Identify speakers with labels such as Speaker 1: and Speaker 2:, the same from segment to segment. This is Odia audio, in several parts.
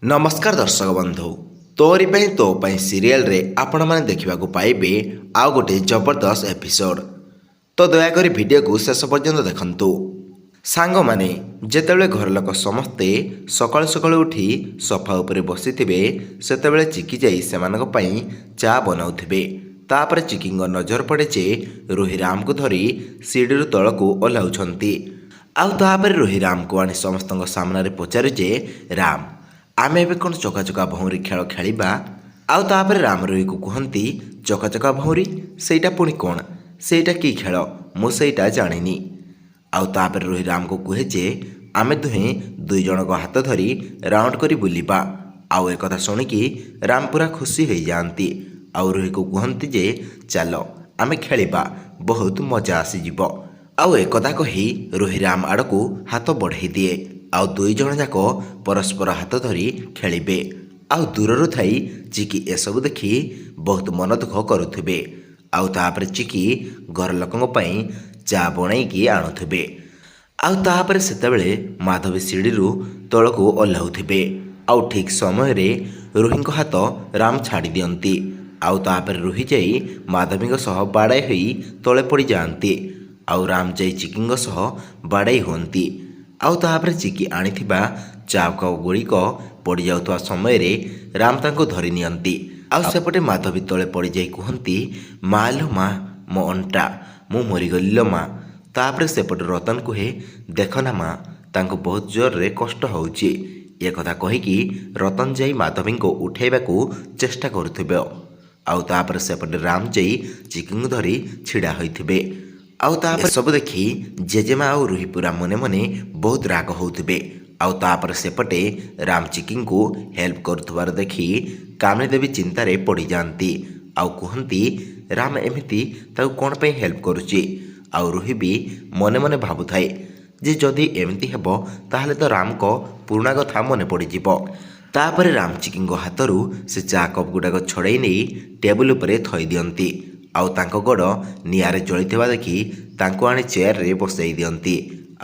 Speaker 1: नमस्कार दर्शक बंधु तोरी ପାଇଁ ତୋ ପାଇଁ ସିରିଏଲରେ ଆପଣମାନେ ଦେଖିବାକୁ ପାଇବେ ଆଉ ଗୋଟେ ଜବରଦସ୍ତ ଏପିସୋଡ। ତ ଦୟାକରି ଭିଡ଼ିଓକୁ ଶେଷ ପର୍ଯ୍ୟନ୍ତ ଦେଖନ୍ତୁ। ସାଙ୍ଗମାନେ ଯେତେବେଳେ ଘରଲୋକ ସମସ୍ତେ ସକାଳୁ ସକାଳୁ ଉଠି ସୋଫା ଉପରେ ବସିଥିବେ ସେତେବେଳେ ଚିକି ଯାଇ ସେମାନଙ୍କ ପାଇଁ ଚା ବନାଉଥିବେ। ତାପରେ ଚିକିଙ୍କ ନଜର ପଡ଼େ ଯେ ରୋହି ରାମକୁ ଧରି ସିଡ଼ିରୁ ତଳକୁ ଓହ୍ଲାଉଛନ୍ତି। ଆଉ ତାପରେ ରୋହି ରାମକୁ ଆଣି ସମସ୍ତଙ୍କ ସାମ୍ନାରେ ପଚାରେ ଯେ ରାମ ଆମେ ଏବେ କ'ଣ ଚକାଚକା ଭଉଁରୀ ଖେଳ ଖେଳିବା? ଆଉ ତାପରେ ରାମ ରୋହିକୁ କୁହନ୍ତି ଚକାଚକା ଭଉଁରୀ ସେଇଟା ପୁଣି କ'ଣ? ସେଇଟା କି ଖେଳ? ମୁଁ ସେଇଟା ଜାଣିନି। ଆଉ ତାପରେ ରୋହି ରାମକୁ କୁହେ ଯେ ଆମେ ଦୁହେଁ ଦୁଇ ଜଣଙ୍କ ହାତ ଧରି ରାଉଣ୍ଡ କରି ବୁଲିବା। ଆଉ ଏକଥା ଶୁଣିକି ରାମ ପୁରା ଖୁସି ହୋଇଯାଆନ୍ତି। ଆଉ ରୋହିକୁ କୁହନ୍ତି ଯେ ଚାଲ ଆମେ ଖେଳିବା, ବହୁତ ମଜା ଆସିଯିବ। ଆଉ ଏକଥା କହି ରୋହି ରାମ ଆଡ଼କୁ ହାତ ବଢ଼ାଇ ଦିଏ। ଆଉ ଦୁଇ ଜଣ ଯାକ ପରସ୍ପର ହାତ ଧରି ଖେଳିବେ। ଆଉ ଦୂରରୁ ଥାଇ ଚିକି ଏସବୁ ଦେଖି ବହୁତ ମନ ଦୁଃଖ କରୁଥିବେ। ଆଉ ତାପରେ ଚିକି ଘର ଲୋକଙ୍କ ପାଇଁ ଚା ବନେଇକି ଆଣୁଥିବେ। ଆଉ ତାପରେ ସେତେବେଳେ ମାଧବୀ ସିଡ଼ିରୁ ତଳକୁ ଓହ୍ଲାଉଥିବେ। ଆଉ ଠିକ୍ ସମୟରେ ରୋହିଙ୍କ ହାତ ରାମ ଛାଡ଼ି ଦିଅନ୍ତି। ଆଉ ତାପରେ ରୋହି ଯାଇ ମାଧବୀଙ୍କ ସହ ବାଡ଼ାଇ ହୋଇ ତଳେ ପଡ଼ିଯାଆନ୍ତି। ଆଉ ରାମ ଯାଇ ଚିକିଙ୍କ ସହ ବାଡ଼ାଇ ହୁଅନ୍ତି। ଆଉ ତାପରେ ଚିକି ଆଣିଥିବା ଚା କପ୍ ଗୁଡ଼ିକ ପଡ଼ିଯାଉଥିବା ସମୟରେ ରାମ ତାଙ୍କୁ ଧରି ନିଅନ୍ତି। ଆଉ ସେପଟେ ମାଧବୀ ତଳେ ପଡ଼ିଯାଇ କୁହନ୍ତି ମା ଲୋ ମା ମୋ ଅଣ୍ଟା, ମୁଁ ମରିଗଲି ଲୋ ମା। ତାପରେ ସେପଟେ ରତନ କୁହେ ଦେଖ ନା ମା ତାଙ୍କୁ ବହୁତ ଜୋରରେ କଷ୍ଟ ହେଉଛି। ଏ କଥା କହିକି ରତନ ଯାଇ ମାଧବୀଙ୍କୁ ଉଠାଇବାକୁ ଚେଷ୍ଟା କରୁଥିବ। ଆଉ ତାପରେ ସେପଟେ ରାମ ଯାଇ ଚିକିଙ୍କୁ ଧରି ଛିଡ଼ା ହୋଇଥିବେ। ଆଉ ତାପରେ ସବୁ ଦେଖି ଜେଜେମା ଆଉ ରୋହି ପୁରା ମନେ ମନେ ବହୁତ ରାଗ ହେଉଥିବେ। ଆଉ ତାପରେ ସେପଟେ ରାମ ଚିକିଙ୍କୁ ହେଲ୍ପ କରୁଥିବାର ଦେଖି କାମିନୀ ଦେବୀ ଚିନ୍ତାରେ ପଡ଼ିଯାଆନ୍ତି। ଆଉ କୁହନ୍ତି ରାମ ଏମିତି ତାକୁ କ'ଣ ପାଇଁ ହେଲ୍ପ କରୁଛି? ଆଉ ରୋହି ବି ମନେ ମନେ ଭାବୁଥାଏ ଯେ ଯଦି ଏମିତି ହେବ ତାହେଲେ ତ ରାମଙ୍କ ପୁରୁଣା କଥା ମନେ ପଡ଼ିଯିବ। ତାପରେ ରାମ ଚିକିଙ୍କ ହାତରୁ ସେ ଚା କପ୍ ଗୁଡ଼ାକ ଛଡ଼ାଇ ନେଇ ଟେବୁଲ ଉପରେ ଥୋଇ ଦିଅନ୍ତି। ଆଉ ତାଙ୍କ ଗୋଡ଼ ନିଆଁରେ ଜଳିଥିବା ଦେଖି ତାଙ୍କୁ ଆଣି ଚେୟାରରେ ବସାଇ ଦିଅନ୍ତି।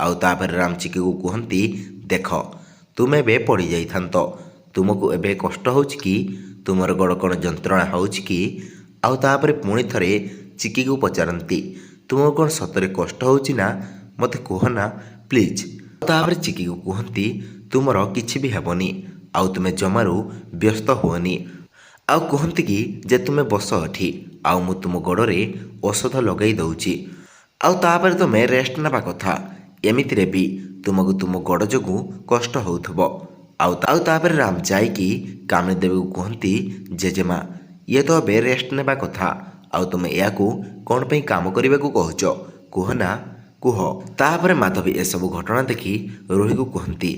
Speaker 1: ଆଉ ତାପରେ ରାମ ଚିକିକୁ କୁହନ୍ତି ଦେଖ ତୁମେ ଏବେ ପଡ଼ିଯାଇଥାନ୍ତ, ତୁମକୁ ଏବେ କଷ୍ଟ ହେଉଛି କି? ତୁମର ଗୋଡ଼ କ'ଣ ଯନ୍ତ୍ରଣା ହେଉଛି କି? ଆଉ ତାପରେ ପୁଣି ଥରେ ଚିକିକୁ ପଚାରନ୍ତି ତୁମକୁ କ'ଣ ସତରେ କଷ୍ଟ ହେଉଛି ନା? ମୋତେ କୁହ ନା ପ୍ଲିଜ୍। ତାପରେ ଚିକିକୁ କୁହନ୍ତି ତୁମର କିଛି ବି ହେବନି, ଆଉ ତୁମେ ଜମାରୁ ବ୍ୟସ୍ତ ହୁଅନି। ଆଉ କୁହନ୍ତି କି ଯେ ତୁମେ ବସ ଏଠି, ଆଉ ମୁଁ ତୁମ ଗୋଡ଼ରେ ଔଷଧ ଲଗାଇ ଦେଉଛି। ଆଉ ତାପରେ ତୁମେ ରେଷ୍ଟ ନେବା କଥା। ଏମିତିରେ ବି ତୁମକୁ ତୁମ ଗୋଡ଼ ଯୋଗୁଁ କଷ୍ଟ ହେଉଥିବ। ଆଉ ତାପରେ ରାମ ଯାଇକି କାମିନୀ ଦେବୀକୁ କୁହନ୍ତି ଜେଜେମା ଇଏ ତ ଏବେ ରେଷ୍ଟ ନେବା କଥା, ଆଉ ତୁମେ ଏହାକୁ କ'ଣ ପାଇଁ କାମ କରିବାକୁ କହୁଛ କୁହ ନା କୁହ। ତାପରେ ମାଧବୀ ଏସବୁ ଘଟଣା ଦେଖି ରୋହିକୁ କୁହନ୍ତି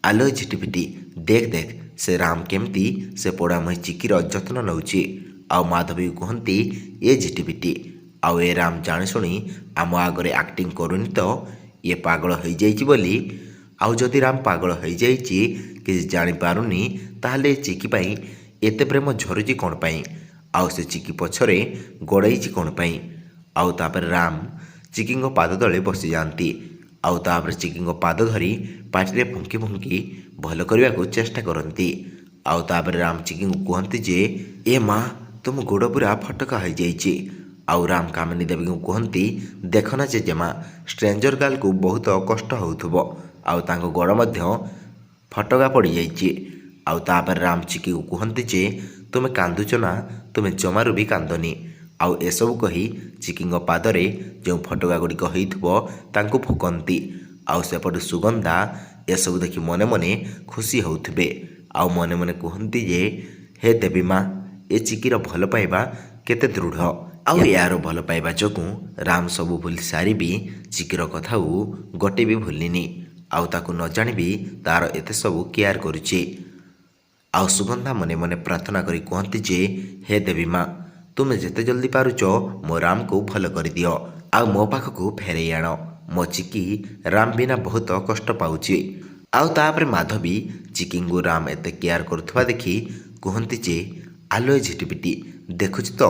Speaker 1: ଆଲୋ ଝିଟିପିଟି ଦେଖ ଦେଖ ସେ ରାମ କେମିତି ସେ ପୋଡ଼ାମହି ଚିକିର ଯତ୍ନ ନେଉଛି। ଆଉ ମାଧବୀକୁ କୁହନ୍ତି ଏ ଝିଟିପିଟି ଆଉ ଏ ରାମ ଜାଣିଶୁଣି ଆମ ଆଗରେ ଆକ୍ଟିଂ କରୁନି ତ? ଇଏ ପାଗଳ ହୋଇଯାଇଛି ବୋଲି। ଆଉ ଯଦି ରାମ ପାଗଳ ହୋଇଯାଇଛି କିଛି ଜାଣିପାରୁନି ତାହେଲେ ଏ ଚିକି ପାଇଁ ଏତେ ପ୍ରେମ ଝରୁଛି କ'ଣ ପାଇଁ? ଆଉ ସେ ଚିକି ପଛରେ ଗୋଡ଼େଇଛି କ'ଣ ପାଇଁ? ଆଉ ତାପରେ ରାମ ଚିକିଙ୍କ ପାଦ ତଳେ ବସିଯାଆନ୍ତି। ଆଉ ତାପରେ ଚିକିଙ୍କ ପାଦ ଧରି ପାଟିରେ ଫୁଙ୍କି ଫୁଙ୍କି ଭଲ କରିବାକୁ ଚେଷ୍ଟା କରନ୍ତି। ଆଉ ତାପରେ ରାମ ଚିକିଙ୍କୁ କୁହନ୍ତି ଯେ ଏ ମା ତୁମ ଗୋଡ଼ ପୁରା ଫଟକା ହୋଇଯାଇଛି। ଆଉ ରାମ କାମିନୀ ଦେବୀଙ୍କୁ କୁହନ୍ତି ଦେଖ ନା ଜେଜେମା ଷ୍ଟ୍ରେଞ୍ଜର ଗାର୍ଲକୁ ବହୁତ କଷ୍ଟ ହେଉଥିବ, ଆଉ ତାଙ୍କ ଗୋଡ଼ ମଧ୍ୟ ଫଟକା ପଡ଼ିଯାଇଛି। ଆଉ ତାପରେ ରାମ ଚିକିକୁ କୁହନ୍ତି ଯେ ତୁମେ କାନ୍ଦୁଛ ନା? ତୁମେ ଜମାରୁ ବି କାନ୍ଦନି। ଆଉ ଏସବୁ କହି ଚିକିଙ୍କ ପାଦରେ ଯେଉଁ ଫଟକା ଗୁଡ଼ିକ ହୋଇଥିବ ତାଙ୍କୁ ଫୁକନ୍ତି। ଆଉ ସେପଟେ ସୁଗନ୍ଧା ଏସବୁ ଦେଖି ମନେ ମନେ ଖୁସି ହେଉଥିବେ। ଆଉ ମନେ ମନେ କୁହନ୍ତି ଯେ ହେ ଦେବୀ ମା ଏ ଚିକିର ଭଲ ପାଇବା କେତେ ଦୃଢ଼। ଆଉ ଏହାର ଭଲ ପାଇବା ଯୋଗୁଁ ରାମ ସବୁ ଭୁଲି ସାରି ବି ଚିକିର କଥାକୁ ଗୋଟେ ବି ଭୁଲିନି। ଆଉ ତାକୁ ନ ଜାଣିବି ତାର ଏତେ ସବୁ କେୟାର କରୁଛି। ଆଉ ସୁଗନ୍ଧା ମନେ ମନେ ପ୍ରାର୍ଥନା କରି କୁହନ୍ତି ଯେ ହେ ଦେବୀ ମା ତୁମେ ଯେତେ ଜଲ୍ଦି ପାରୁଛ ମୋ ରାମକୁ ଭଲ କରିଦିଅ, ଆଉ ମୋ ପାଖକୁ ଫେରାଇ ଆଣ। ମୋ ଚିକି ରାମ ବିନା ବହୁତ କଷ୍ଟ ପାଉଛି। ଆଉ ତାପରେ ମାଧବୀ ଚିକିଙ୍କୁ ରାମ ଏତେ କେୟାର କରୁଥିବା ଦେଖି କୁହନ୍ତି ଯେ ଆଲୋ ଝିଟିପିଟି ଦେଖୁଛି ତ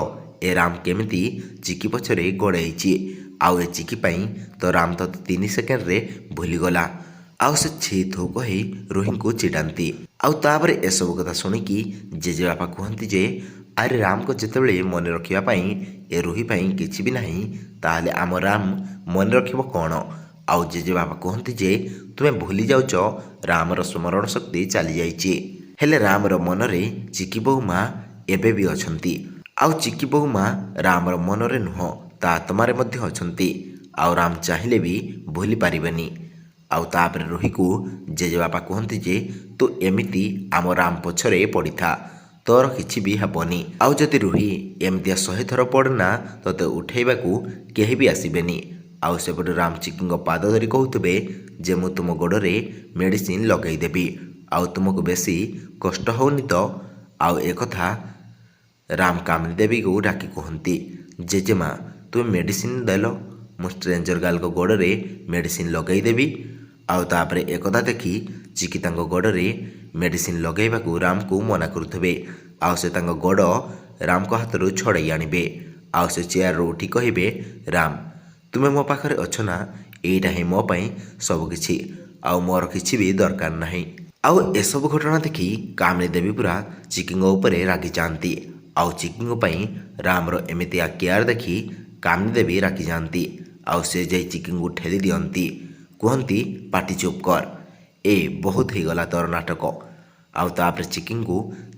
Speaker 1: ଏ ରାମ କେମିତି ଚିକି ପଛରେ ଗୋଡ଼େଇଛି। ଆଉ ଏ ଚିକି ପାଇଁ ତ ରାମ ତତେ 3 ସେକେଣ୍ଡରେ ଭୁଲିଗଲା। ଆଉ ସେ ଛି ଥୁ କହି ରୋହିଙ୍କୁ ଚିଡ଼ାନ୍ତି। ଆଉ ତାପରେ ଏସବୁ କଥା ଶୁଣିକି ଜେଜେବାପା କୁହନ୍ତି ଯେ ଆରେ ରାମକୁ ଯେତେବେଳେ ମନେ ରଖିବା ପାଇଁ ଏ ରୋହି ପାଇଁ କିଛି ବି ନାହିଁ ତାହେଲେ ଆମ ରାମ ମନେ ରଖିବ କ'ଣ? ଆଉ ଜେଜେବାପା କୁହନ୍ତି ଯେ ତୁମେ ଭୁଲି ଯାଉଛ ରାମର ସ୍ମରଣ ଶକ୍ତି ଚାଲିଯାଇଛି। ହେଲେ ରାମର ମନରେ ଚିକି ବୋଉ ମା ଏବେ ବି ଅଛନ୍ତି। ଆଉ ଚିକି ବୋଉ ମା ରାମର ମନରେ ନୁହଁ ତା ଆତ୍ମାରେ ମଧ୍ୟ ଅଛନ୍ତି। ଆଉ ରାମ ଚାହିଁଲେ ବି ଭୁଲି ପାରିବେନି। ଆଉ ତାପରେ ରୋହିକୁ ଜେଜେବାପା କୁହନ୍ତି ଯେ ତୁ ଏମିତି ଆମ ରାମ ପଛରେ ପଡ଼ିଥା, ତୋର କିଛି ବି ହେବନି। ଆଉ ଯଦି ରୋହି ଏମିତିଆ 100 ଥର ପଡ଼ନା ତୋତେ ଉଠେଇବାକୁ କେହି ବି ଆସିବେନି। ଆଉ ସେପଟେ ରାମ ଚିକିଙ୍କ ପାଦ ଧରି କହୁଥିବେ ଯେ ମୁଁ ତୁମ ଗୋଡ଼ରେ ମେଡ଼ିସିନ ଲଗାଇଦେବି, ଆଉ ତୁମକୁ ବେଶୀ କଷ୍ଟ ହେଉନି ତ? ଆଉ ଏକଥା ରାମ କାମିନୀ ଦେବୀକୁ ଡାକି କୁହନ୍ତି ଜେଜେମା ତୁମେ ମେଡ଼ିସିନ ଦେଲ, ମୁଁ ଷ୍ଟ୍ରେଞ୍ଜର ଗାର୍ଲଙ୍କ ଗୋଡ଼ରେ ମେଡ଼ିସିନ ଲଗାଇଦେବି। ଆଉ ତାପରେ ଏକଥା ଦେଖି ଚିକି ତାଙ୍କ ଗୋଡ଼ରେ ମେଡ଼ିସିନ ଲଗାଇବାକୁ ରାମକୁ ମନା କରୁଥିବେ। ଆଉ ସେ ତାଙ୍କ ଗୋଡ଼ ରାମଙ୍କ ହାତରୁ ଛଡ଼ାଇ ଆଣିବେ। ଆଉ ସେ ଚେୟାରରୁ ଉଠି କହିବେ ରାମ ତୁମେ ମୋ ପାଖରେ ଅଛ ନା, ଏଇଟା ହିଁ ମୋ ପାଇଁ ସବୁକିଛି, ଆଉ ମୋର କିଛି ବି ଦରକାର ନାହିଁ। ଆଉ ଏସବୁ ଘଟଣା ଦେଖି କାମିନୀ ଦେବୀ ପୁରା ଚିକିଙ୍କ ଉପରେ ରାଗିଯାଆନ୍ତି। ଆଉ ଚିକିଙ୍କ ପାଇଁ ରାମର ଏମିତିଆ କେୟାର ଦେଖି କାମିନୀ ଦେବୀ ରାଗିଯାଆନ୍ତି। ଆଉ ସେ ଯାଇ ଚିକିଙ୍କୁ ଠେଲି ଦିଅନ୍ତି, କୁହନ୍ତି ପାଟି ଚୁପ୍ କର, ଏ ବହୁତ ହେଇଗଲା ତୋର ନାଟକ। ଆଉ ତାପରେ ଚିକିଙ୍କୁ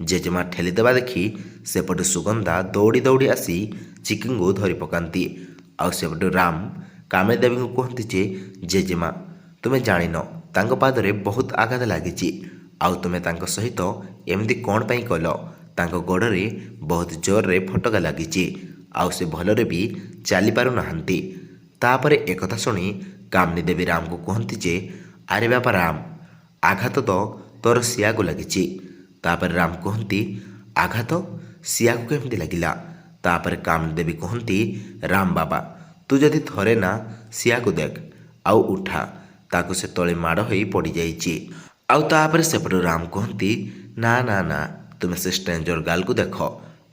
Speaker 1: ଜେଜେମା ଠେଲିଦେବା ଦେଖି ସେପଟେ ସୁଗନ୍ଧା ଦୌଡ଼ି ଦୌଡ଼ି ଆସି ଚିକିଙ୍କୁ ଧରି ପକାନ୍ତି। ଆଉ ସେପଟେ ରାମ କାମିନୀ ଦେବୀଙ୍କୁ କୁହନ୍ତି ଯେ ଜେଜେମା ତୁମେ ଜାଣିନ ତାଙ୍କ ପାଦରେ ବହୁତ ଆଘାତ ଲାଗିଛି, ଆଉ ତୁମେ ତାଙ୍କ ସହିତ ଏମିତି କ'ଣ ପାଇଁ କଲ? ତାଙ୍କ ଗୋଡ଼ରେ ବହୁତ ଜୋରରେ ଫଟକା ଲାଗିଛି, ଆଉ ସେ ଭଲରେ ବି ଚାଲିପାରୁନାହାନ୍ତି। ତାପରେ ଏକଥା ଶୁଣି କାମିନୀ ଦେବୀ ରାମକୁ କୁହନ୍ତି ଯେ ଆରେ ବାପା ରାମ ଆଘାତ ତ ତୋର ସିଆକୁ ଲାଗିଛି। ତାପରେ ରାମ କୁହନ୍ତି ଆଘାତ ସିଆକୁ କେମିତି ଲାଗିଲା? ତାପରେ କାମିନୀ ଦେବୀ କୁହନ୍ତି ରାମ ବାବା ତୁ ଯଦି ଥରେ ନା ସିଆକୁ ଦେଖ ଆଉ ଉଠା, ତାକୁ ସେ ତଳେ ମାଡ଼ ହୋଇ ପଡ଼ିଯାଇଛି। ଆଉ ତାପରେ ସେପଟୁ ରାମ କୁହନ୍ତି ନା ନା ନା ତୁମେ ସେ ଷ୍ଟ୍ରେଞ୍ଜର ଗାର୍ଲକୁ ଦେଖ,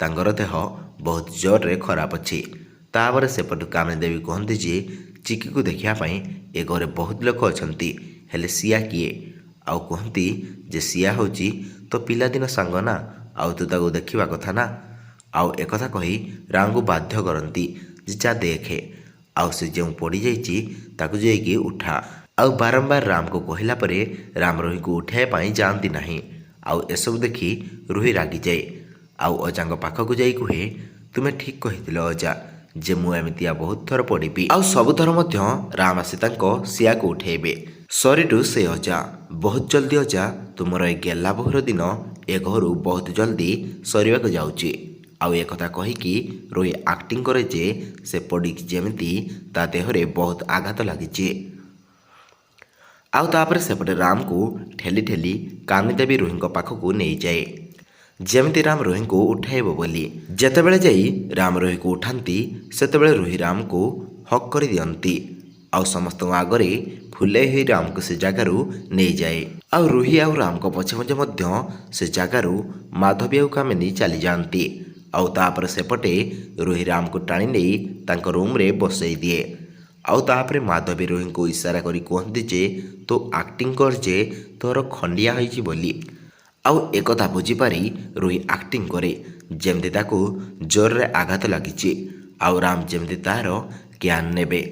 Speaker 1: ତାଙ୍କର ଦେହ ବହୁତ ଜୋରରେ ଖରାପ ଅଛି। ତାପରେ ସେପଟୁ କାମିନୀ ଦେବୀ କୁହନ୍ତି ଯେ ଚିକିକୁ ଦେଖିବା ପାଇଁ ଏ ଘରେ ବହୁତ ଲୋକ ଅଛନ୍ତି, ହେଲେ ସିଆ କିଏ? ଆଉ କୁହନ୍ତି ଯେ ସିଆ ହେଉଛି ତୋ ପିଲାଦିନ ସାଙ୍ଗ ନା, ଆଉ ତୁ ତାକୁ ଦେଖିବା କଥା ନା। ଆଉ ଏକଥା କହି ରାମକୁ ବାଧ୍ୟ କରନ୍ତି ଯେ ଯା ଦେଖେ, ଆଉ ସେ ଯେଉଁ ପଡ଼ିଯାଇଛି ତାକୁ ଯାଇକି ଉଠା। ଆଉ ବାରମ୍ବାର ରାମକୁ କହିଲା ପରେ ରାମ ରୋହିକୁ ଉଠାଇବା ପାଇଁ ଯାଆନ୍ତି ନାହିଁ। ଆଉ ଏସବୁ ଦେଖି ରୋହି ରାଗିଯାଏ। ଆଉ ଅଜାଙ୍କ ପାଖକୁ ଯାଇ କୁହେ ତୁମେ ଠିକ୍ କହିଥିଲ ଅଜା ଯେ ମୁଁ ଏମିତିଆ ବହୁତ ଥର ପଡ଼ିବି, ଆଉ ସବୁଥର ମଧ୍ୟ ରାମ ଆସି ତାଙ୍କ ସିଆକୁ ଉଠେଇବେ। ସରିଠୁ ସେ ଅଜା ବହୁତ ଜଲ୍ଦି ଅଜା ତୁମର ଏ ଗେଲା ବୋହୁର ଦିନ ଏ ଘରୁ ବହୁତ ଜଲ୍ଦି ସରିବାକୁ ଯାଉଛି। ଆଉ ଏକଥା କହିକି ରୋହି ଆକ୍ଟିଂ କରେ ଯେ ସେ ପଡ଼ିକି ଯେମିତି ତା ଦେହରେ ବହୁତ ଆଘାତ ଲାଗିଛି। ଆଉ ତାପରେ ସେପଟେ ରାମକୁ ଠେଲି ଠେଲି କାମିନୀ ଦେବୀ ରୋହିଙ୍କ ପାଖକୁ ନେଇଯାଏ ଯେମିତି ରାମ ରୋହିଙ୍କୁ ଉଠାଇବ ବୋଲି। ଯେତେବେଳେ ଯାଇ ରାମ ରୋହିକୁ ଉଠାନ୍ତି ସେତେବେଳେ ରୋହି ରାମକୁ ହକ୍ କରିଦିଅନ୍ତି। ଆଉ ସମସ୍ତଙ୍କ ଆଗରେ ଫୁଲେଇ ହୋଇ ରାମକୁ ସେ ଜାଗାରୁ ନେଇଯାଏ। ଆଉ ରୋହି ଆଉ ରାମଙ୍କ ପଛେ ପଛେ ମଧ୍ୟ ସେ ଜାଗାରୁ ମାଧବୀ ଆଉ କାମିନୀ ଚାଲିଯାଆନ୍ତି। ଆଉ ତାପରେ ସେପଟେ ରୋହି ରାମକୁ ଟାଣି ନେଇ ତାଙ୍କ ରୁମ୍ରେ ବସେଇ ଦିଏ। ଆଉ ତାପରେ ମାଧବୀ ରୋହିଙ୍କୁ ଇସାରା କରି କୁହନ୍ତି ଯେ ତୁ ଆକ୍ଟିଂ କର ଯେ ତୋର ଖଣ୍ଡିଆ ହୋଇଛି ବୋଲି। ଆଉ ଏକଥା ବୁଝିପାରି ରୋହି ଆକ୍ଟିଂ କରେ ଯେମିତି ତାକୁ ଜୋରରେ ଆଘାତ ଲାଗିଛି, ଆଉ ରାମ ଯେମିତି ତାହାର କେୟାର ନେବେ।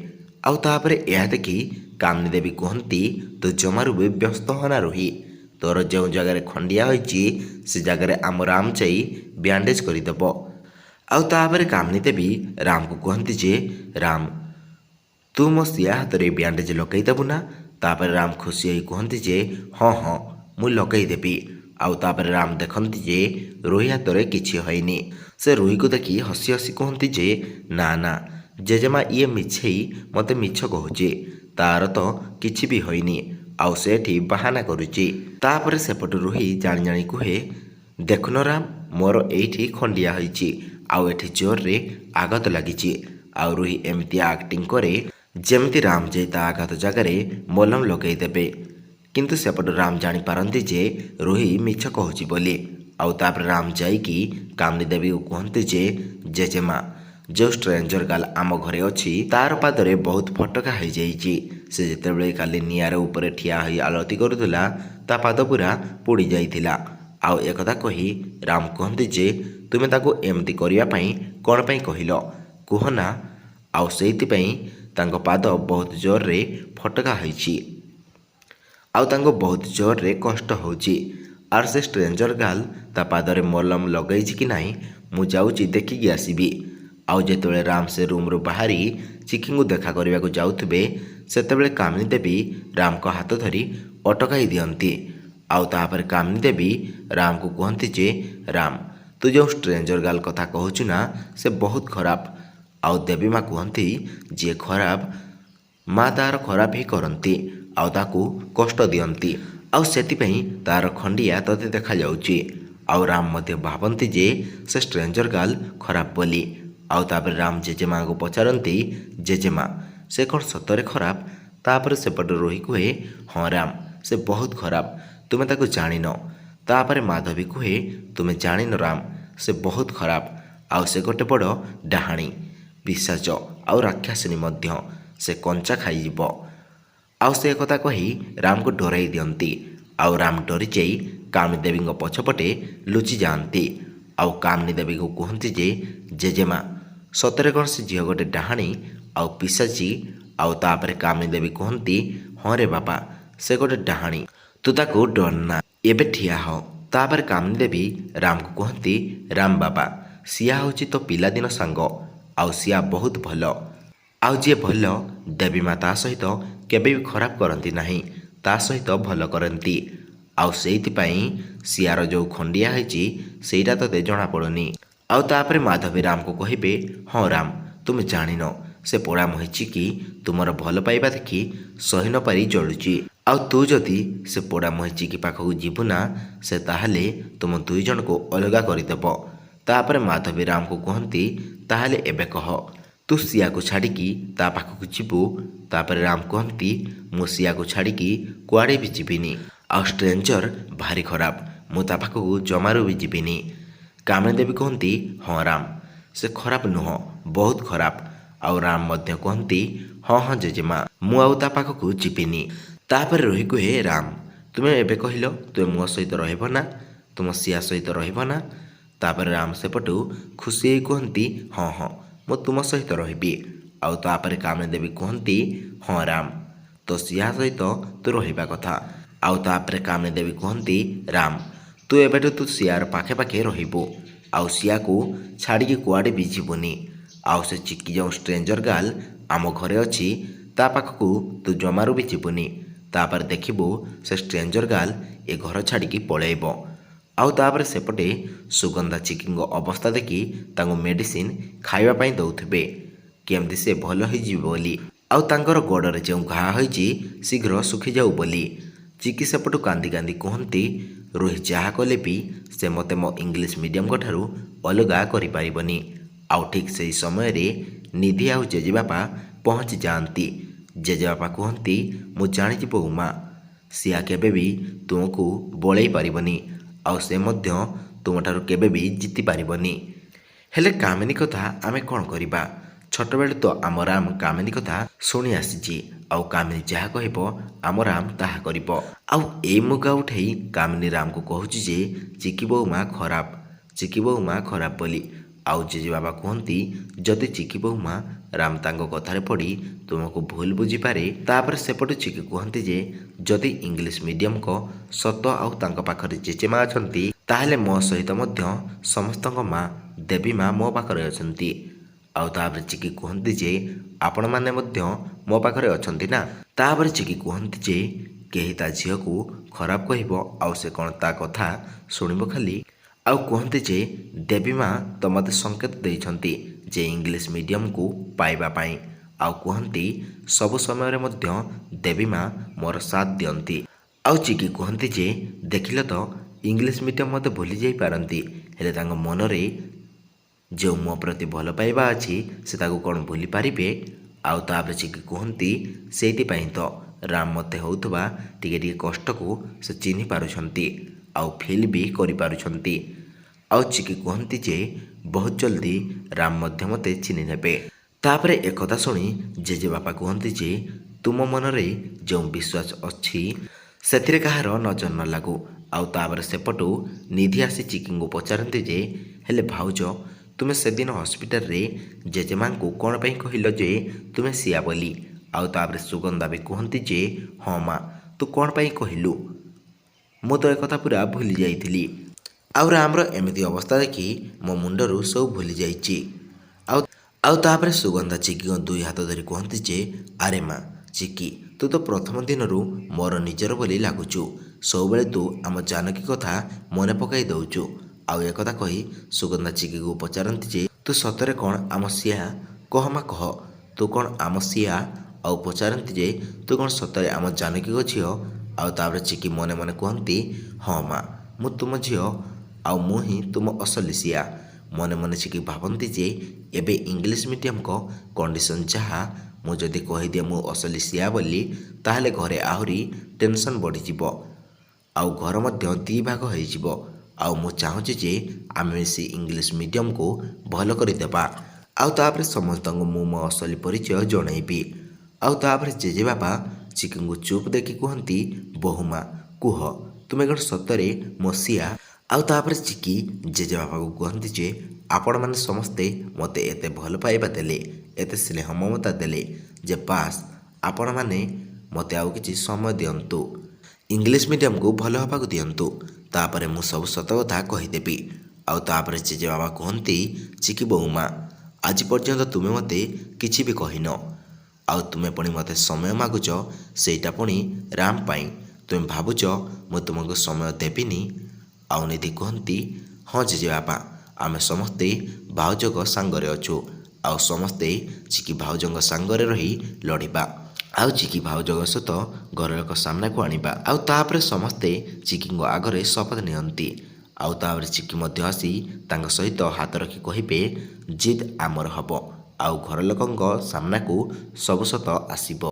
Speaker 1: ଆଉ ତାପରେ ଏହା ଦେଖି କାମିନୀ ଦେବୀ କୁହନ୍ତି ତୁ ଜମାରୁ ବି ବ୍ୟସ୍ତ ହନା ରୋହି, ତୋର ଯେଉଁ ଜାଗାରେ ଖଣ୍ଡିଆ ହୋଇଛି ସେ ଜାଗାରେ ଆମ ରାମ ଯାଇ ବ୍ୟାଣ୍ଡେଜ କରିଦେବ। ଆଉ ତାପରେ କାମିନୀ ଦେବୀ ରାମକୁ କୁହନ୍ତି ଯେ ରାମ ତୁ ମୋ ସିଆ ହାତରେ ବ୍ୟାଣ୍ଡେଜ ଲଗାଇଦେବୁ ନା? ତାପରେ ରାମ ଖୁସି ହୋଇ କୁହନ୍ତି ଯେ ହଁ ହଁ ମୁଁ ଲଗାଇଦେବି। ଆଉ ତାପରେ ରାମ ଦେଖନ୍ତି ଯେ ରୋହି ହାତରେ କିଛି ହୋଇନି। ସେ ରୋହିକୁ ଦେଖି ହସି ହସି କୁହନ୍ତି ଯେ ନା ନା ଜେଜେମା ଇଏ ମିଛେଇ ମୋତେ ମିଛ କହୁଛି, ତାର ତ କିଛି ବି ହୋଇନି, ଆଉ ସେ ଏଠି ବାହାନା କରୁଛି। ତାପରେ ସେପଟୁ ରୋହି ଜାଣି ଜାଣି କୁହେ ଦେଖୁନ ରାମ ମୋର ଏଇଠି ଖଣ୍ଡିଆ ହୋଇଛି, ଆଉ ଏଠି ଜୋରରେ ଆଘାତ ଲାଗିଛି। ଆଉ ରୋହି ଏମିତିଆ ଆକ୍ଟିଂ କରେ ଯେମିତି ରାମ ଯାଇ ତା ଆଘାତ ଜାଗାରେ ମଲମ ଲଗାଇଦେବେ। କିନ୍ତୁ ସେପଟୁ ରାମ ଜାଣିପାରନ୍ତି ଯେ ରୋହି ମିଛ କହୁଛି ବୋଲି। ଆଉ ତାପରେ ରାମ ଯାଇକି କାମିନୀ ଦେବୀକୁ କୁହନ୍ତି ଯେ ଜେଜେମା ଯେଉଁ ଷ୍ଟ୍ରେଞ୍ଜର ଗାର୍ଲ ଆମ ଘରେ ଅଛି ତାର ପାଦରେ ବହୁତ ଫଟକା ହୋଇଯାଇଛି, ସେ ଯେତେବେଳେ କାଲି ନିଆଁର ଉପରେ ଠିଆ ହୋଇ ଆଳତୀ କରୁଥିଲା ତା ପାଦ ପୁରା ପୋଡ଼ି ଯାଇଥିଲା। ଆଉ ଏକଥା କହି ରାମ କୁହନ୍ତି ଯେ ତୁମେ ତାକୁ ଏମିତି କରିବା ପାଇଁ କ'ଣ ପାଇଁ କହିଲ କୁହ ନା। ଆଉ ସେଇଥିପାଇଁ ତାଙ୍କ ପାଦ ବହୁତ ଜୋରରେ ଫଟକା ହୋଇଛି ଆଉ ତାଙ୍କୁ ବହୁତ ଜୋରରେ କଷ୍ଟ ହେଉଛି। ଆର୍ ସେ ଷ୍ଟ୍ରେଞ୍ଜର ଗାର୍ଲ ତା ପାଦରେ ମଲମ ଲଗାଇଛି କି ନାହିଁ ମୁଁ ଯାଉଛି ଦେଖିକି ଆସିବି। ଆଉ ଯେତେବେଳେ ରାମ ସେ ରୁମ୍ରୁ ବାହାରି ଚିକିଙ୍କୁ ଦେଖା କରିବାକୁ ଯାଉଥିବେ ସେତେବେଳେ କାମିନୀ ଦେବୀ ରାମଙ୍କ ହାତ ଧରି ଅଟକାଇ ଦିଅନ୍ତି। ଆଉ ତାପରେ କାମିନୀ ଦେବୀ ରାମକୁ କୁହନ୍ତି ଯେ ରାମ ତୁ ଯେଉଁ ଷ୍ଟ୍ରେଞ୍ଜର ଗାର୍ଲ କଥା କହୁଛୁ ନା ସେ ବହୁତ ଖରାପ। ଆଉ ଦେବୀ ମା କୁହନ୍ତି ଯିଏ ଖରାପ ମା ତାର ଖରାପ ହିଁ କରନ୍ତି ଆଉ ତାକୁ କଷ୍ଟ ଦିଅନ୍ତି ଆଉ ସେଥିପାଇଁ ତାର ଖଣ୍ଡିଆ ତତେ ଦେଖାଯାଉଛି। ଆଉ ରାମ ମଧ୍ୟ ଭାବନ୍ତି ଯେ ସେ ଷ୍ଟ୍ରେଞ୍ଜର ଗାର୍ଲ ଖରାପ ବୋଲି। ଆଉ ତାପରେ ରାମ ଜେଜେମାଙ୍କୁ ପଚାରନ୍ତି ଜେଜେମା ସେ କ'ଣ ସତରେ ଖରାପ। ତାପରେ ସେପଟେ ରୋହି କୁହେ ହଁ ରାମ ସେ ବହୁତ ଖରାପ ତୁମେ ତାକୁ ଜାଣିନ। ତାପରେ ମାଧବୀ କୁହେ ତୁମେ ଜାଣିନ ରାମ ସେ ବହୁତ ଖରାପ ଆଉ ସେ ଗୋଟେ ବଡ଼ ଡାହାଣୀ ପିଶାଚ ଆଉ ରାକ୍ଷାସିନୀ ମଧ୍ୟ ସେ କଞ୍ଚା ଖାଇଯିବ। ଆଉ ସେ କଥା କହି ରାମକୁ ଡରାଇ ଦିଅନ୍ତି। ଆଉ ରାମ ଡରିଯାଇ କାମିନୀ ଦେବୀଙ୍କ ପଛପଟେ ଲୁଚି ଯାଆନ୍ତି। ଆଉ କାମିନୀ ଦେବୀକୁ କୁହନ୍ତି ଯେ ଜେଜେମା ସତରେ କ'ଣ ସେ ଝିଅ ଗୋଟେ ଡାହାଣୀ ଆଉ ପିଶାଚୀ। ଆଉ ତାପରେ କାମିନୀ ଦେବୀ କୁହନ୍ତି ହଁ ରେ ବାପା ସେ ଗୋଟେ ଡାହାଣୀ ତୁ ତାକୁ ଡରନା ଏବେ ଠିଆ ହ। ତାପରେ କାମିନୀ ଦେବୀ ରାମକୁ କୁହନ୍ତି ରାମ ବାବା ସିଆ ହେଉଛି ତୋ ପିଲାଦିନ ସାଙ୍ଗ ଆଉ ସିଆ ବହୁତ ଭଲ। ଆଉ ଯିଏ ଭଲ ଦେବୀ ମା ତା ସହିତ କେବେ ବି ଖରାପ କରନ୍ତି ନାହିଁ ତା ସହିତ ଭଲ କରନ୍ତି। ଆଉ ସେଇଥିପାଇଁ ସିଆର ଯେଉଁ ଖଣ୍ଡିଆ ହେଇଛି ସେଇଟା ତୋତେ ଜଣାପଡ଼ୁନି। ଆଉ ତାପରେ ମାଧବୀ ରାମକୁ କହିବେ ହଁ ରାମ ତୁମେ ଜାଣିନ ସେ ପୋଡ଼ା ମହିଚିକି ତୁମର ଭଲ ପାଇବା ଦେଖି ସହି ନ ପାରି ଜଳୁଛି। ଆଉ ତୁ ଯଦି ସେ ପୋଡ଼ା ମହିଚିକି ପାଖକୁ ଯିବୁ ନା ସେ ତାହେଲେ ତୁମ ଦୁଇ ଜଣଙ୍କୁ ଅଲଗା କରିଦେବ। ତାପରେ ମାଧବୀ ରାମକୁ କୁହନ୍ତି ତାହେଲେ ଏବେ କହ ତୁ ସିଆକୁ ଛାଡ଼ିକି ତା ପାଖକୁ ଯିବୁ। ତାପରେ ରାମ କୁହନ୍ତି ମୁଁ ସିଆକୁ ଛାଡ଼ିକି କୁଆଡ଼େ ବି ଯିବିନି ଆଉ ଷ୍ଟ୍ରେଞ୍ଜର ଭାରି ଖରାପ ମୁଁ ତା ପାଖକୁ ଜମାରୁ ବି ଯିବିନି। କାମିନୀ ଦେବୀ କୁହନ୍ତି ହଁ ରାମ ସେ ଖରାପ ନୁହଁ ବହୁତ ଖରାପ। ଆଉ ରାମ ମଧ୍ୟ କୁହନ୍ତି ହଁ ହଁ ଜେଜେମା ମୁଁ ଆଉ ତା ପାଖକୁ ଯିବିନି। ତାପରେ ରୋହି କୁହେ ରାମ ତୁମେ ଏବେ କହିଲ ତୁମେ ମୋ ସହିତ ରହିବ ନା ତୁମ ସିଆ ସହିତ ରହିବ ନା। ତାପରେ ରାମ ସେପଟୁ ଖୁସି ହେଇ କୁହନ୍ତି ହଁ ହଁ ମୁଁ ତୁମ ସହିତ ରହିବି। ଆଉ ତାପରେ କାମିନୀ ଦେବୀ କୁହନ୍ତି ହଁ ରାମ ତୋ ସିଆ ସହିତ ତୁ ରହିବା କଥା। ଆଉ ତାପରେ କାମିନୀ ଦେବୀ କୁହନ୍ତି ରାମ ତୁ ଏବେଠୁ ତୁ ସିଆର ପାଖେ ପାଖେ ରହିବୁ ଆଉ ସିଆକୁ ଛାଡ଼ିକି କୁଆଡ଼େ ବି ଯିବୁନି। ଆଉ ସେ ଚିକି ଯେଉଁ ଷ୍ଟ୍ରେଞ୍ଜର ଗାର୍ଲ ଆମ ଘରେ ଅଛି ତା ପାଖକୁ ତୁ ଜମାରୁ ବି ଯିବୁନି। ତାପରେ ଦେଖିବୁ ସେ ଷ୍ଟ୍ରେଞ୍ଜର ଗାର୍ଲ ଏ ଘର ଛାଡ଼ିକି ପଳେଇବ। ଆଉ ତାପରେ ସେପଟେ ସୁଗନ୍ଧା ଚିକିଙ୍କ ଅବସ୍ଥା ଦେଖି ତାଙ୍କୁ ମେଡ଼ିସିନ ଖାଇବା ପାଇଁ ଦେଉଥିବେ କେମିତି ସେ ଭଲ ହେଇଯିବ ବୋଲି। ଆଉ ତାଙ୍କର ଗୋଡ଼ରେ ଯେଉଁ ଘା ହୋଇଛି ଶୀଘ୍ର ଶୁଖିଯାଉ ବୋଲି। ଚିକି ସେପଟୁ କାନ୍ଦି କାନ୍ଦି କୁହନ୍ତି ରୋହି ଯାହା କଲେ ବି ସେ ମୋତେ ମୋ ଇଂଲିଶ ମିଡ଼ିୟମଙ୍କ ଠାରୁ ଅଲଗା କରିପାରିବନି। ଆଉ ଠିକ୍ ସେହି ସମୟରେ ନିଧି ଆଉ ଜେଜେବାପା ପହଞ୍ଚି ଯାଆନ୍ତି। ଜେଜେବାପା କୁହନ୍ତି ମୁଁ ଜାଣିଛି ବୋଉମା ସିଆ କେବେ ବି ତୁମକୁ ବଳେଇ ପାରିବନି ଆଉ ସେ ମଧ୍ୟ ତୁମଠାରୁ କେବେ ବି ଜିତି ପାରିବନି। ହେଲେ କାମିନୀ କଥା ଆମେ କ'ଣ କରିବା ଛୋଟବେଳୁ ତ ଆମ ରାମ କାମିନୀ କଥା ଶୁଣି ଆସିଛି ଆଉ କାମିନୀ ଯାହା କହିବ ଆମ ରାମ ତାହା କରିବ। ଆଉ ଏଇ ମୁଗା ଉଠେଇ କାମିନୀ ରାମକୁ କହୁଛି ଯେ ଚିକି ବୋଉମା ଖରାପ ବୋଲି। ଆଉ ଜେଜେବାବା କୁହନ୍ତି ଯଦି ଚିକି ବୋଉମା ରାମ ତାଙ୍କ କଥାରେ ପଡ଼ି ତୁମକୁ ଭୁଲ ବୁଝିପାରେ। ତାପରେ ସେପଟୁ ଚିକି କୁହନ୍ତି ଯେ ଯଦି ଇଂଲିଶ ମିଡ଼ିୟମଙ୍କ ସତ ଆଉ ତାଙ୍କ ପାଖରେ ଜେଜେମା ଅଛନ୍ତି ତାହେଲେ ମୋ ସହିତ ମଧ୍ୟ ସମସ୍ତଙ୍କ ମା ଦେବୀ ମା ମୋ ପାଖରେ ଅଛନ୍ତି। ଆଉ ତାପରେ ଚିକି କୁହନ୍ତି ଯେ ଆପଣମାନେ ମଧ୍ୟ ମୋ ପାଖରେ ଅଛନ୍ତି ନା। ତାପରେ ଚିକି କୁହନ୍ତି ଯେ କେହି ତା ଝିଅକୁ ଖରାପ କହିବ ଆଉ ସେ କ'ଣ ତା କଥା ଶୁଣିବ ଖାଲି। ଆଉ କୁହନ୍ତି ଯେ ଦେବୀ ମା ତ ମୋତେ ସଂକେତ ଦେଇଛନ୍ତି ଯେ ଇଂଲିଶ ମିଡ଼ିୟମକୁ ପାଇବା ପାଇଁ। ଆଉ କୁହନ୍ତି ସବୁ ସମୟରେ ମଧ୍ୟ ଦେବୀ ମା ମୋର ସାଥ ଦିଅନ୍ତି। ଆଉ ଚିକି କୁହନ୍ତି ଯେ ଦେଖିଲ ତ ଇଂଲିଶ ମିଡ଼ିୟମ ମୋତେ ଭୁଲି ଯାଇପାରନ୍ତି ହେଲେ ତାଙ୍କ ମନରେ ଯେଉଁ ମୋ ପ୍ରତି ଭଲ ପାଇବା ଅଛି ସେ ତାକୁ କ'ଣ ଭୁଲି ପାରିବେ। ଆଉ ତାପରେ ଚିକି କୁହନ୍ତି ସେଇଥିପାଇଁ ତ ରାମ ମୋତେ ହେଉଥିବା ଟିକେ ଟିକେ କଷ୍ଟକୁ ସେ ଚିହ୍ନି ପାରୁଛନ୍ତି ଆଉ ଫିଲ୍ ବି କରିପାରୁଛନ୍ତି। ଆଉ ଚିକି କୁହନ୍ତି ଯେ ବହୁତ ଜଲ୍ଦି ରାମ ମଧ୍ୟ ମୋତେ ଚିହ୍ନି ନେବେ। ତାପରେ ଏକଥା ଶୁଣି ଜେଜେବାପା କୁହନ୍ତି ଯେ ତୁମ ମନରେ ଯେଉଁ ବିଶ୍ୱାସ ଅଛି ସେଥିରେ କାହାର ନଜର ନ ଲାଗୁ। ଆଉ ତାପରେ ସେପଟୁ ନିଧି ଆସି ଚିକିଙ୍କୁ ପଚାରନ୍ତି ଯେ ହେଲେ ଭାଉଜ ତୁମେ ସେଦିନ ହସ୍ପିଟାଲରେ ଜେଜେମାଙ୍କୁ କ'ଣ ପାଇଁ କହିଲ ଯେ ତୁମେ ସିଆ ବୋଲି? ଆଉ ତାପରେ ସୁଗନ୍ଧା ବି କୁହନ୍ତି ଯେ ହଁ ମା ତୁ କ'ଣ ପାଇଁ କହିଲୁ? ମୁଁ ତ ଏକଥା ପୁରା ଭୁଲି ଯାଇଥିଲି। ଆଉ ରାମର ଏମିତି ଅବସ୍ଥା ଦେଖି ମୋ ମୁଣ୍ଡରୁ ସବୁ ଭୁଲି ଯାଇଛି। ଆଉ ଆଉ ତାପରେ ସୁଗନ୍ଧା ଚିକିଙ୍କ ଦୁଇ ହାତ ଧରି କୁହନ୍ତି ଯେ ଆରେ ମା ଚିକି ତୁ ତ ପ୍ରଥମ ଦିନରୁ ମୋର ନିଜର ବୋଲି ଲାଗୁଛୁ। ସବୁବେଳେ ତୁ ଆମ ଜାନକୀ କଥା ମନେ ପକାଇ ଦେଉଛୁ। ଆଉ ଏକଥା କହି ସୁଗନ୍ଧା ଚିକିକୁ ପଚାରନ୍ତି ଯେ ତୁ ସତରେ କ'ଣ ଆମ ସିଆ? କହ ମା କହ ତୁ କ'ଣ ଆମ ସିଆ? ଆଉ ପଚାରନ୍ତି ଯେ ତୁ କ'ଣ ସତରେ ଆମ ଜାନକୀଙ୍କ ଝିଅ? ଆଉ ତାପରେ ଚିକି ମନେ ମନେ କୁହନ୍ତି ହଁ ମା ମୁଁ ତୁମ ଝିଅ ଆଉ ମୁଁ ହିଁ ତୁମ ଅସଲି ସିଆ। ମନେ ମନେ ଚିକି ଭାବନ୍ତି ଯେ ଏବେ ଇଂଲିଶ ମିଡ଼ିୟମଙ୍କ କଣ୍ଡିସନ୍ ଯାହା, ମୁଁ ଯଦି କହିଦିଏ ମୁଁ ଅସଲି ସିଆ ବୋଲି ତାହେଲେ ଘରେ ଆହୁରି ଟେନସନ୍ ବଢ଼ିଯିବ। ଆଉ ଘର ମଧ୍ୟ ଦୁଇ ଭାଗ ହୋଇଯିବ। ଆଉ ମୁଁ ଚାହୁଁଛି ଯେ ଆମେ ମିଶି ଇଂଲିଶ ମିଡ଼ିୟମକୁ ଭଲ କରିଦେବା। ଆଉ ତାପରେ ସମସ୍ତଙ୍କୁ ମୁଁ ମୋ ଅସଲି ପରିଚୟ ଜଣାଇବି। ଆଉ ତାପରେ ଜେଜେବାପା ଚିକିଙ୍କୁ ଚୁପ୍ ଦେଖି କୁହନ୍ତି ବୋହୂମା କୁହ ତୁମେ କ'ଣ ସତରେ ମୋ ସିଆ? ଆଉ ତାପରେ ଚିକି ଜେଜେବାପାକୁ କୁହନ୍ତି ଯେ ଆପଣମାନେ ସମସ୍ତେ ମୋତେ ଏତେ ଭଲ ପାଇବା ଦେଲେ, ଏତେ ସ୍ନେହ ମମତା ଦେଲେ ଯେ ବାସ୍ ଆପଣମାନେ ମୋତେ ଆଉ କିଛି ସମୟ ଦିଅନ୍ତୁ, ଇଂଲିଶ ମିଡ଼ିୟମକୁ ଭଲ ହେବାକୁ ଦିଅନ୍ତୁ, ତାପରେ ମୁଁ ସବୁ ସତ କଥା କହିଦେବି। ଆଉ ତାପରେ ଜେଜେବାପା କୁହନ୍ତି ଚିକି ବୋହୂମା ଆଜି ପର୍ଯ୍ୟନ୍ତ ତୁମେ ମୋତେ କିଛି ବି କହିନ। ଆଉ ତୁମେ ପୁଣି ମୋତେ ସମୟ ମାଗୁଛ, ସେଇଟା ପୁଣି ରାମ ପାଇଁ। ତୁମେ ଭାବୁଛ ମୁଁ ତୁମକୁ ସମୟ ଦେବିନି? ଆଉ ନିଧି କୁହନ୍ତି ହଁ ଜେଜେବାପା ଆମେ ସମସ୍ତେ ଭାଉଜଙ୍କ ସାଙ୍ଗରେ ଅଛୁ। ଆଉ ସମସ୍ତେ ଚିକି ଭାଉଜଙ୍କ ସାଙ୍ଗରେ ରହି ଲଢ଼ିବା। ଆଉ ଚିକି ଭାଉଜଙ୍କ ସହିତ ଘର ଲୋକ ସାମ୍ନାକୁ ଆଣିବା। ଆଉ ତାପରେ ସମସ୍ତେ ଚିକିଙ୍କ ଆଗରେ ଶପଥ ନିଅନ୍ତି। ଆଉ ତାପରେ ଚିକି ମଧ୍ୟ ଆସି ତାଙ୍କ ସହିତ ହାତ ରଖି କହିବେ ଜିଦ୍ ଆମର ହେବ। ଆଉ ଘର ଲୋକଙ୍କ ସାମ୍ନାକୁ ସବୁ ସତ ଆସିବ।